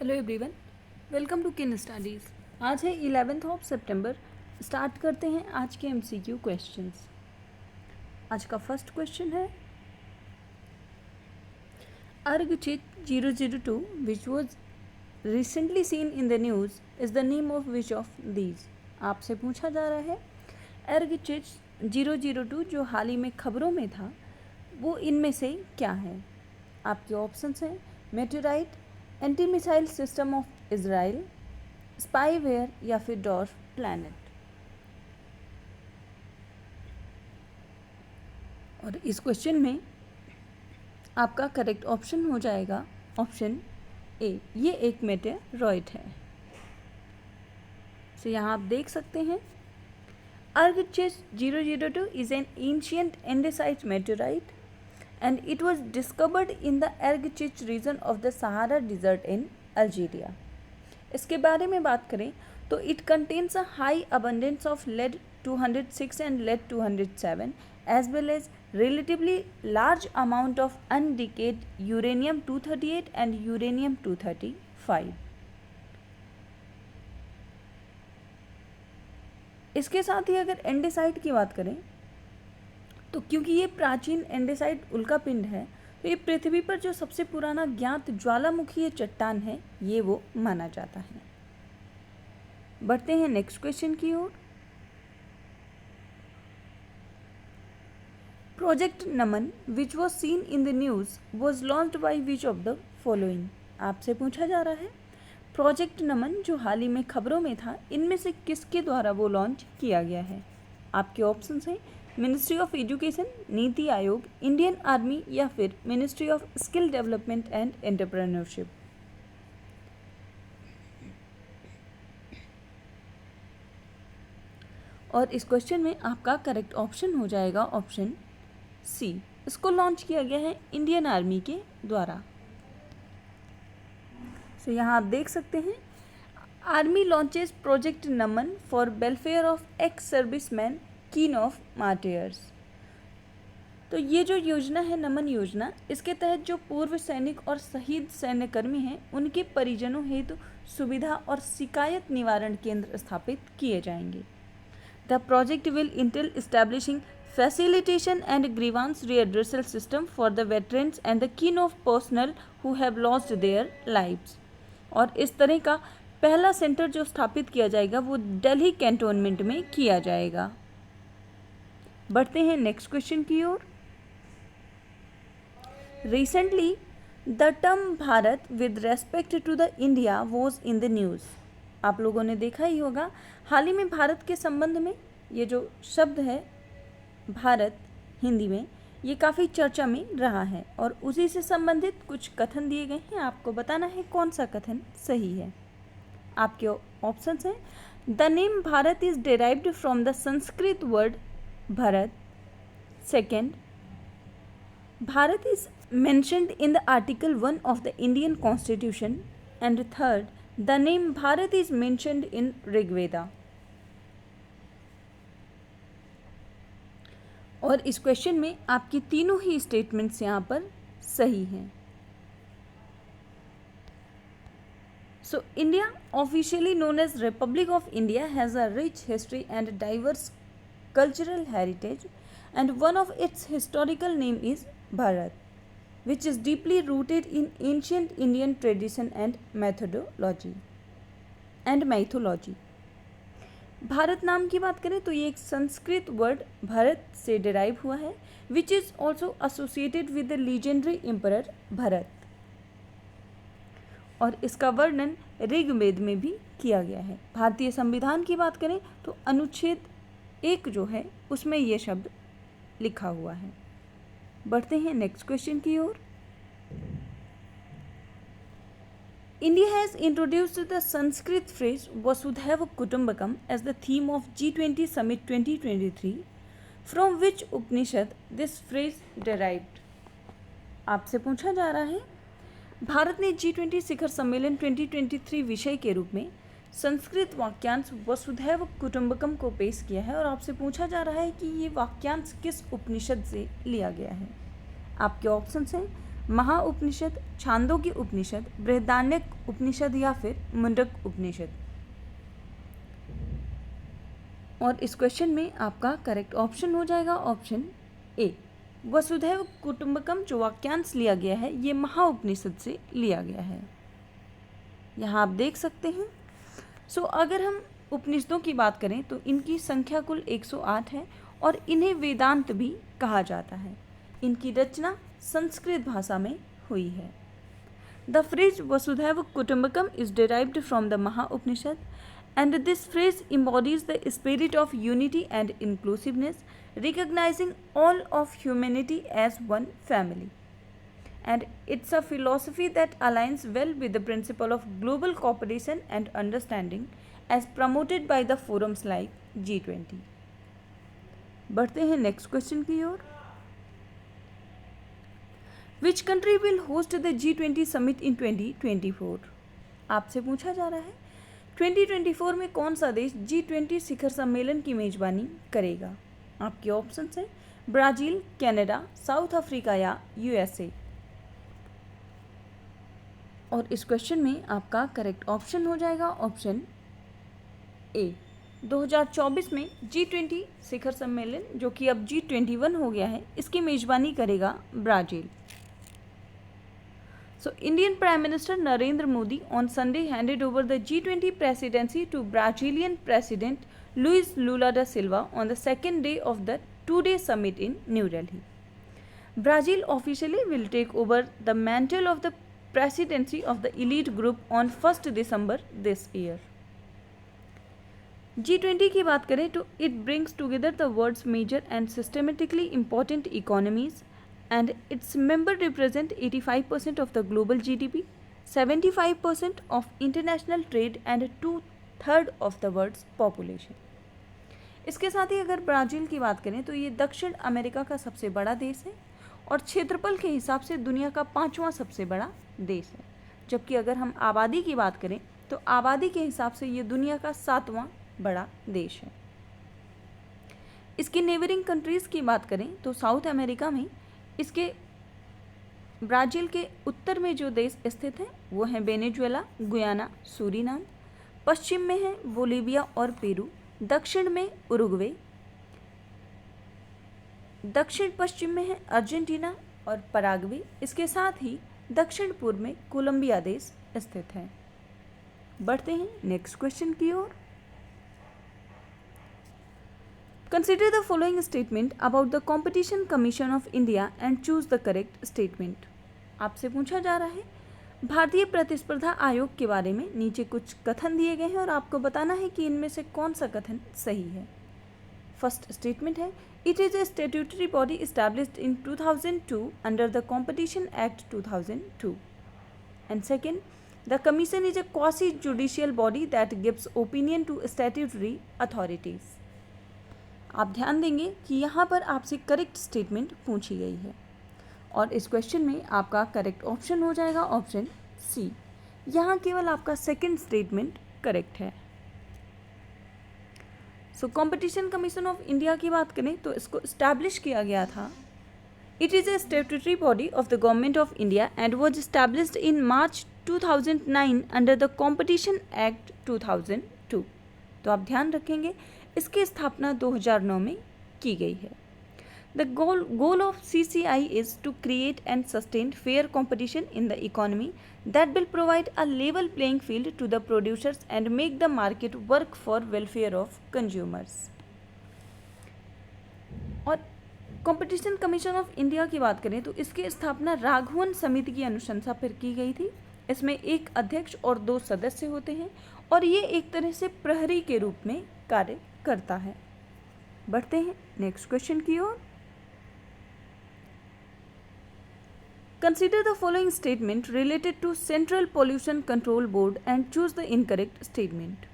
Hello everyone, welcome to किन studies. आज है 11 सितंबर। स्टार्ट करते हैं आज के एमसीक्यू क्वेश्चंस। आज का फर्स्ट क्वेश्चन है अर्गचित 002 which was recently seen in the news is the name of which of these. आपसे पूछा जा रहा है अर्गचित 002 जो हाल ही में खबरों में था वो इनमें से क्या है। आपके ऑप्शंस हैं meteorite, anti missile system of Israel, spyware या फिर डॉर्फ प्लैनेट। और इस क्वेश्चन में आपका करेक्ट ऑप्शन हो जाएगा ऑप्शन ए, ये एक मेटेरॉइड है। तो यहाँ आप देख सकते हैं अर्गचिस 002 is an ancient andesite meteorite and it was discovered in the Ergchich region of the Sahara Desert in Algeria. इसके बारे में बात करें तो it contains a high abundance of lead 206 and lead 207 as well as relatively large amount of undecayed uranium 238 and uranium 235. इसके साथ ही अगर andesite की बात करें तो क्योंकि ये प्राचीन एंडेसाइट उल्कापिंड है तो ये पृथ्वी पर जो सबसे पुराना ज्ञात ज्वालामुखी चट्टान है ये वो माना जाता है। बढ़ते हैं नेक्स्ट क्वेश्चन की ओर। Project Naman which was seen in the news was launched by which of the following. आपसे पूछा जा रहा है प्रोजेक्ट नमन जो हाल ही में खबरों में था इनमें से किसके द्वारा वो लॉन्च किया गया है। आपके ऑप्शंस हैं ministry of education, NITI Aayog, Indian army या फिर ministry of skill development and entrepreneurship. और इस क्वेश्चन में आपका करेक्ट ऑप्शन हो जाएगा ऑप्शन सी, इसको लॉन्च किया गया है इंडियन आर्मी के द्वारा। तो यहाँ आप देख सकते हैं army launches project Naman for welfare of ex serviceman कीन ऑफ मार्टियर्स। तो ये जो योजना है नमन योजना, इसके तहत जो पूर्व सैनिक और शहीद सैन्यकर्मी हैं उनके परिजनों हेतु सुविधा और शिकायत निवारण केंद्र स्थापित किए जाएंगे। The project will entail establishing facilitation and grievance redressal system for the veterans and the kin of personnel who have lost their lives. और इस तरह का पहला सेंटर जो स्थापित किया जाएगा वो दिल्ली कैंटोनमेंट में किया जाएगा। बढ़ते हैं नेक्स्ट क्वेश्चन की ओर। Recently the term Bharat with respect to the India was in the news. आप लोगों ने देखा ही होगा हाल ही में भारत के संबंध में ये जो शब्द है भारत हिंदी में ये काफ़ी चर्चा में रहा है और उसी से संबंधित कुछ कथन दिए गए हैं। आपको बताना है कौन सा कथन सही है। आपके ऑप्शंस हैं the name Bharat is derived from the Sanskrit word Bharat. Second, Bharat is mentioned in the Article 1 of the Indian Constitution. And third, the name Bharat is mentioned in Rig Veda. और इस क्वेश्चन में आपकी तीनों ही statements यहाँ पर सही हैं। So, India, officially known as Republic of India, has a rich history and diverse cultural heritage, and one of its historical name is Bharat, which is deeply rooted in ancient Indian tradition and mythology. Bharat नाम की बात करें तो ये एक Sanskrit word Bharat से derive हुआ है, which is also associated with the legendary emperor Bharat. और इसका वर्णन ऋग्वेद में भी किया गया है। भारतीय संविधान की बात करें तो अनुच्छेद 1 जो है उसमें ये शब्द लिखा हुआ है। बढ़ते हैं नेक्स्ट क्वेश्चन की ओर। India has introduced the Sanskrit phrase Vasudhaiva Kutumbakam as the theme of G20 summit 2023 from which Upanishad this phrase derived. आपसे पूछा जा रहा है भारत ने G20 शिखर सम्मेलन 2023 विषय के रूप में संस्कृत वाक्यांश वसुधैव कुटुंबकम को पेश किया है और आपसे पूछा जा रहा है कि ये वाक्यांश किस उपनिषद से लिया गया है। आपके ऑप्शंस हैं महाउपनिषद, छांदोग्य उपनिषद, बृहदारण्यक उपनिषद या फिर मुंडक उपनिषद। और इस क्वेश्चन में आपका करेक्ट ऑप्शन हो जाएगा ऑप्शन ए। वसुधैव कुटुंबकम जो वाक्यांश लिया गया है ये महाउपनिषद से लिया गया है, यहाँ आप देख सकते हैं। अगर हम उपनिषदों की बात करें तो इनकी संख्या कुल 108 है और इन्हें वेदांत भी कहा जाता है। इनकी रचना संस्कृत भाषा में हुई है। The phrase Vasudhaiva Kutumbakam is derived from the Mahaupanishad and this phrase embodies the spirit of unity and inclusiveness, recognizing all of humanity as one family. And it's a philosophy that aligns well with the principle of global cooperation and understanding as promoted by the forums like G20. बढ़ते हैं next question की ओर। Which country will host the G20 summit in 2024? आपसे पूछा जा रहा है 2024 में कौन सा देश G20 शिखर सम्मेलन की मेजबानी करेगा। आपके ऑप्शंस हैं ब्राज़ील, कनाडा, साउथ अफ्रीका या यूएसए। और इस क्वेश्चन में आपका करेक्ट ऑप्शन हो जाएगा ऑप्शन ए। 2024 में G20 शिखर सम्मेलन जो कि अब G21 हो गया है, इसकी मेजबानी करेगा Brazil. Indian Prime Minister Narendra Modi on Sunday handed over the G20 presidency to Brazilian President Luiz Lula da Silva on the second day of the two-day summit in New Delhi. Brazil officially will take over the mantle of the presidency of the elite group on 1st December this year. G20 की बात करें तो it brings together the world's major and systematically important economies, and its members represent 85% of the global GDP, 75% of international trade and 2/3 of the world's population. इसके साथ ही अगर Brazil की बात करें तो ये दक्षिण अमेरिका का सबसे बड़ा देश है और क्षेत्रफल के हिसाब से दुनिया का 5वां सबसे बड़ा देश है। जबकि अगर हम आबादी की बात करें तो आबादी के हिसाब से ये दुनिया का 7वां बड़ा देश है। इसकी नेबरिंग कंट्रीज़ की बात करें तो साउथ अमेरिका में इसके ब्राज़ील के उत्तर में जो देश स्थित हैं वो हैं वेनेजुएला, गुयाना, सूरीनाम। पश्चिम में है बोलीविया और पेरू। दक्षिण में उरुग्वे। दक्षिण पश्चिम में है अर्जेंटीना और पराग्वे। इसके साथ ही दक्षिण पूर्व में कोलंबिया देश स्थित है। बढ़ते हैं नेक्स्ट क्वेश्चन की ओर। Consider the following statement about the Competition Commission of India and choose the correct statement. आपसे पूछा जा रहा है भारतीय प्रतिस्पर्धा आयोग के बारे में नीचे कुछ कथन दिए गए हैं और आपको बताना है कि इनमें से कौन सा कथन सही है। फर्स्ट स्टेटमेंट है it is a statutory body established in 2002 under the competition act 2002। And second, the commission is a quasi judicial body that gives opinion to statutory authorities. आप ध्यान देंगे कि यहाँ पर आपसे करेक्ट स्टेटमेंट पूछी गई है और इस क्वेश्चन में आपका करेक्ट ऑप्शन हो जाएगा ऑप्शन सी। यहाँ केवल आपका सेकंड स्टेटमेंट करेक्ट है। कॉम्पिटिशन कमीशन ऑफ इंडिया की बात करें तो इसको इस्टेब्लिश किया गया था। It is a statutory body of the government of India and was established in March 2009 under the competition act 2002। तो आप ध्यान रखेंगे इसकी स्थापना 2009 में की गई है। The goal of CCI is to create and sustain fair competition in the economy that will provide a level playing field to the producers and make the market work for welfare of consumers. और competition commission of India की बात करें तो इसकी स्थापना राघवन समिति की अनुशंसा पर की गई थी। इसमें एक अध्यक्ष और 2 सदस्य होते हैं और ये एक तरह से प्रहरी के रूप में कार्य करता है। बढ़ते हैं नेक्स्ट क्वेश्चन की ओर। Consider the following statement related to central pollution control board and choose the incorrect statement.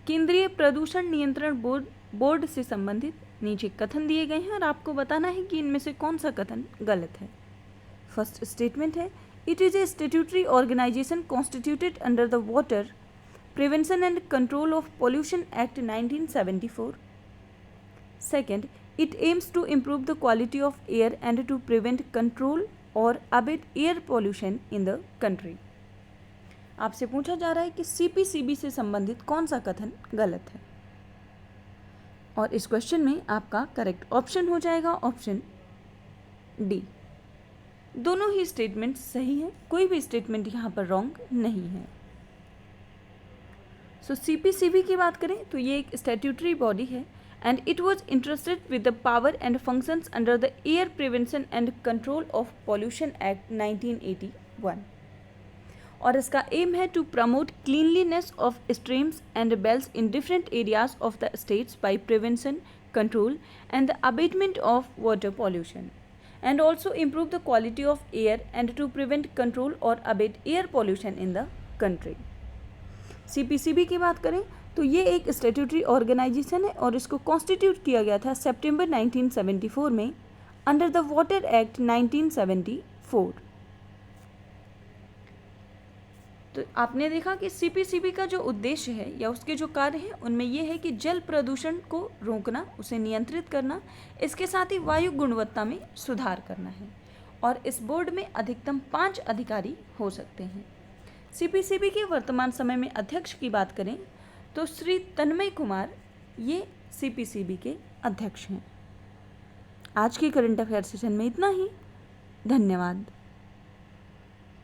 केंद्रीय प्रदूषण नियंत्रण बोर्ड से संबंधित नीचे कथन दिए गए हैं और आपको बताना है कि इनमें से कौन सा कथन गलत है। फर्स्ट स्टेटमेंट है it is a statutory organisation constituted under the water Prevention and Control of Pollution Act 1974. Second, it aims to improve the quality of air and to prevent, control or abate air pollution in the country। आपसे पूछा जा रहा है कि CPCB से संबंधित कौन सा कथन गलत है, और इस क्वेश्चन में आपका करेक्ट ऑप्शन हो जाएगा ऑप्शन डी। दोनों ही स्टेटमेंट सही हैं, कोई भी स्टेटमेंट यहाँ पर रॉन्ग नहीं है। सो CPCB की बात करें तो ये एक स्टैट्यूटरी बॉडी है and it was entrusted with the power and functions under the Air Prevention and Control of Pollution Act 1981, और इसका एम है to promote cleanliness of streams and wells in different areas of the states by prevention, control and the abatement of water pollution, and also improve the quality of air and to prevent, control और abate air pollution in the country. CPCB की बात करें तो ये एक statutory organisation है और इसको कॉन्स्टिट्यूट किया गया था सितंबर 1974 में अंडर द वाटर एक्ट 1974। तो आपने देखा कि CPCB का जो उद्देश्य है या उसके जो कार्य हैं उनमें यह है कि जल प्रदूषण को रोकना, उसे नियंत्रित करना, इसके साथ ही वायु गुणवत्ता में सुधार करना है, और इस बोर्ड में अधिकतम 5 अधिकारी हो सकते हैं। CPCB के वर्तमान समय में अध्यक्ष की बात करें तो श्री तन्मय कुमार ये CPCB के अध्यक्ष हैं। आज के करंट अफेयर सेशन में इतना ही। धन्यवाद।